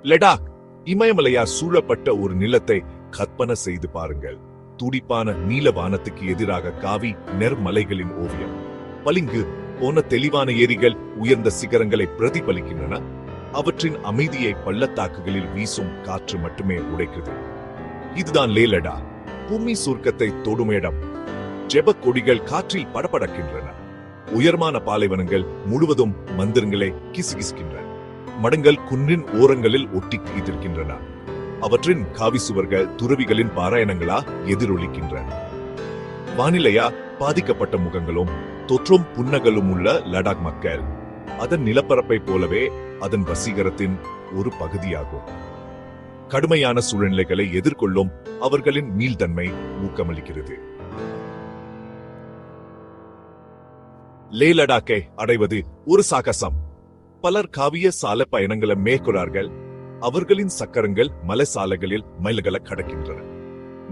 லடாக் இமயமலையால் சூழப்பட்ட ஒரு நிலத்தை கற்பனை செய்து பாருங்கள். துடிப்பான நீல வானத்துக்கு எதிராக காவி நெர்மலைகளின் ஓவியம். பளிங்கு போன தெளிவான ஏரிகள் உயர்ந்த சிகரங்களை பிரதிபலிக்கின்றன. அவற்றின் அமைதியை பள்ளத்தாக்குகளில் வீசும் காற்று மட்டுமே உடைக்குது. இதுதான் லே லடாக், பூமி சுருக்கத்தை தொடும் இடம். ஜெப கொடிகள் காற்றில் படபடக்கின்றன. உயர்மான பாலைவனங்கள் முழுவதும் மந்திரங்களை கிசுகிசுக்கின்றன. மடங்கள் குன்றின் ஓரங்களில் ஒட்டி இருக்கின்றன. அவற்றின் காவி சுவர்கள் துறவிகளின் பாராயணங்களா எதிரொலிக்கின்றன. வானிலையா பாதிக்கப்பட்ட முகங்களும் தொற்றும் புன்னகளும் உள்ள லடாக் மக்கள் அதன் நிலப்பரப்பை போலவே அதன் வசீகரத்தின் ஒரு பகுதியாகும். கடுமையான சூழ்நிலைகளை எதிர்கொள்ளும் அவர்களின் மீள்தன்மை ஊக்கமளிக்கிறது. லே லடாக்கை அடைவது ஒரு சாகசம். பலர் காவிய சாலை பயணங்களை மேற்கொள்ளார்கள். அவர்களின் சக்கரங்கள் மலை சாலைகளில் மைல்களை கடக்கின்றன.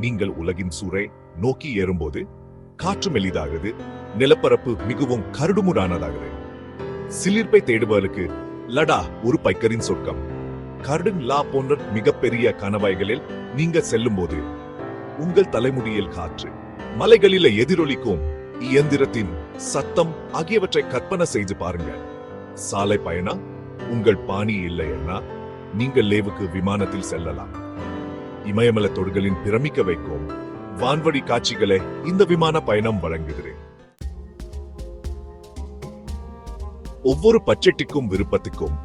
நீங்கள் உலகின் சூறை நோக்கி ஏறும்போது காற்று மெலிதாகுது, நிலப்பரப்பு மிகவும் கரடுமுடானதாகுது. சிலிர்ப்பை தேடுபவருக்கு லடா ஒரு பைக்கரின் சொர்க்கம். கர்டன் லா போன்ற மிகப்பெரிய கணவாய்களில் நீங்க செல்லும் போது உங்கள் தலைமுடியில் காற்று, மலைகளில எதிரொலிக்கும் இயந்திரத்தின் சத்தம் ஆகியவற்றை கற்பனை செய்து பாருங்கள். சாலை பயணம் உங்கள் பாணி இல்லைன்னா நீங்கள் லேவுக்கு விமானத்தில் செல்லலாம். இமயமலை தொடுகளின் பிரமிக்க வைக்கும் வான்வழி காட்சிகளை இந்த விமான பயணம் வழங்குகிறது. ஒவ்வொரு பட்ஜெட்டுக்கும் விருப்பத்துக்கும்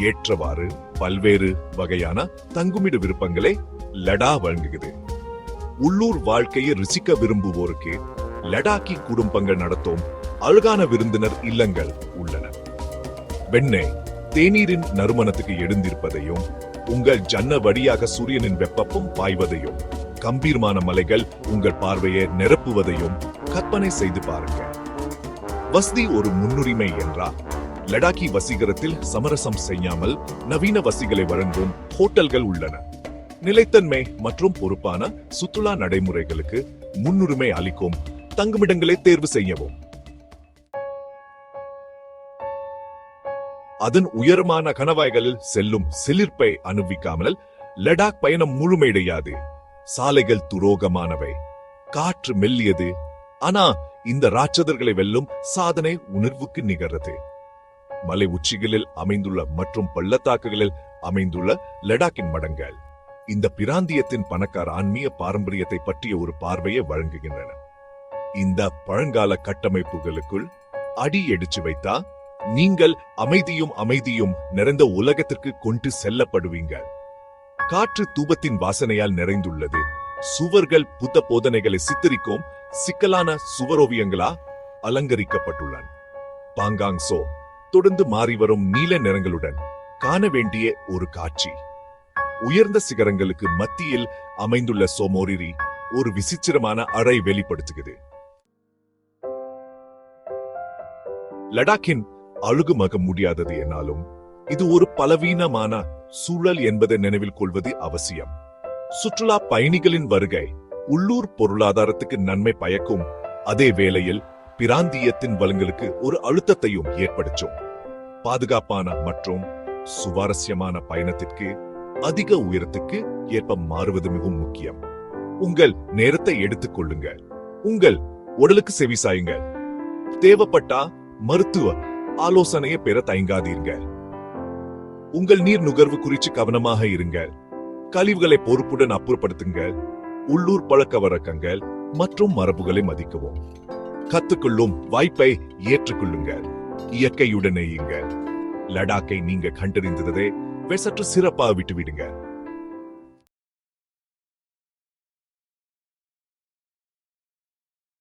ஏற்றவாறு பல்வேறு வகையான தங்குமிட விருப்பங்களை லடா வழங்குகிறது. உள்ளூர் வாழ்க்கையை ருசிக்க விரும்புவோருக்கு லடாக்கி குடும்பங்கள் நடத்தும் அழகான விருந்தினர் இல்லங்கள் உள்ளன. வெண்ணெய் தேநீரின் நறுமணத்துக்கு எழுந்திருப்பதையும் உங்கள் ஜன்ன வழியாக சூரியனின் வெப்பமும் பாய்வதையும் கம்பீரமான மலைகள் உங்கள் பார்வையை நிரப்புவதையும் கற்பனை செய்து பாருங்க. வசதி ஒரு முன்னுரிமை என்றால் லடாக்கி வசீகரத்தில் சமரசம் செய்யாமல் நவீன வசதிகளை வழங்கும் ஹோட்டல்கள் உள்ளன. நிலைத்தன்மை மற்றும் பொறுப்பான சுற்றுலா நடைமுறைகளுக்கு முன்னுரிமை அளிக்கும் தங்குமிடங்களை தேர்வு செய்யவும். அதன் உயரமான கணவாய்களில் செல்லும் சிலிர்ப்பை அனுபவிக்காமல் லடாக் பயணம் முழுமையடையாது. சாலைகள் துரோகமானவை, காற்று மெல்லியது. ஆனா இந்த ராட்சதர்களை வெல்லும் சாதனை உணர்வுக்கு நிகரது. மலை உச்சிகளில் அமைந்துள்ள மற்றும் பள்ளத்தாக்குகளில் அமைந்துள்ள லடாக்கின் மடங்கள் இந்த பிராந்தியத்தின் பணக்கார ஆன்மீக பாரம்பரியத்தை பற்றிய ஒரு பார்வையை வழங்குகின்றன. இந்த பழங்கால கட்டமைப்புகளுக்குள் அடி எடுத்து வைத்தா நீங்கள் அமைதியும் நிறைந்த உலகத்திற்கு கொண்டு செல்லப்படுவீங்க. காற்று தூபத்தின் வாசனையால் நிறைந்துள்ளது. சுவர்கள் புத்த போதனைகளை சித்தரிக்கும் சிக்கலான சுவரோவியங்களா அலங்கரிக்கப்பட்டுள்ளன. பாங்காங் சோ தொடர்ந்து மாறிவரும் நீல நிறங்களுடன் காண வேண்டிய ஒரு காட்சி. உயர்ந்த சிகரங்களுக்கு மத்தியில் அமைந்துள்ள சோமோரிரி ஒரு விசித்திரமான அறை வெளிப்படுத்துகிறது. லடாக்கின் அழுகுமக முடியாதது என்னாலும் இது ஒரு பலவீனமான சூழல் என்பதை நினைவில் கொள்வது அவசியம். சுற்றுலா பயணிகளின் வருகை உள்ளூர் பொருளாதாரத்துக்கு நன்மை பயக்கும் அதே வேளையில் பிராந்தியத்தின் வளங்களுக்கு ஒரு அழுத்தத்தையும் ஏற்படுத்தும். பாதுகாப்பான மற்றும் சுவாரஸ்யமான பயணத்திற்கு அதிக உயரத்துக்கு ஏற்ப மாறுவது மிகவும் முக்கியம். உங்கள் நேரத்தை எடுத்துக் கொள்ளுங்கள். உங்கள் உடலுக்கு செவிசாயுங்கள். தேவைப்பட்டா மருத்துவ ஆலோசனையை பெற தயங்காதீர்கள். உங்கள் நீர் நுகர்வு குறித்து கவனமாக இருங்கள். கழிவுகளை பொறுப்புடன் அப்புறப்படுத்துங்கள். உள்ளூர் பழக்க வழக்கங்கள் மற்றும் மரபுகளை மதிக்கவும். கத்துக்கொள்ளும் வாய்ப்பை ஏற்றுக்கொள்ளுங்கள். இயற்கையுடனேயுங்கள். லடாக்கை நீங்க கண்டறிந்ததை சற்று சிறப்பாக விட்டுவிடுங்க.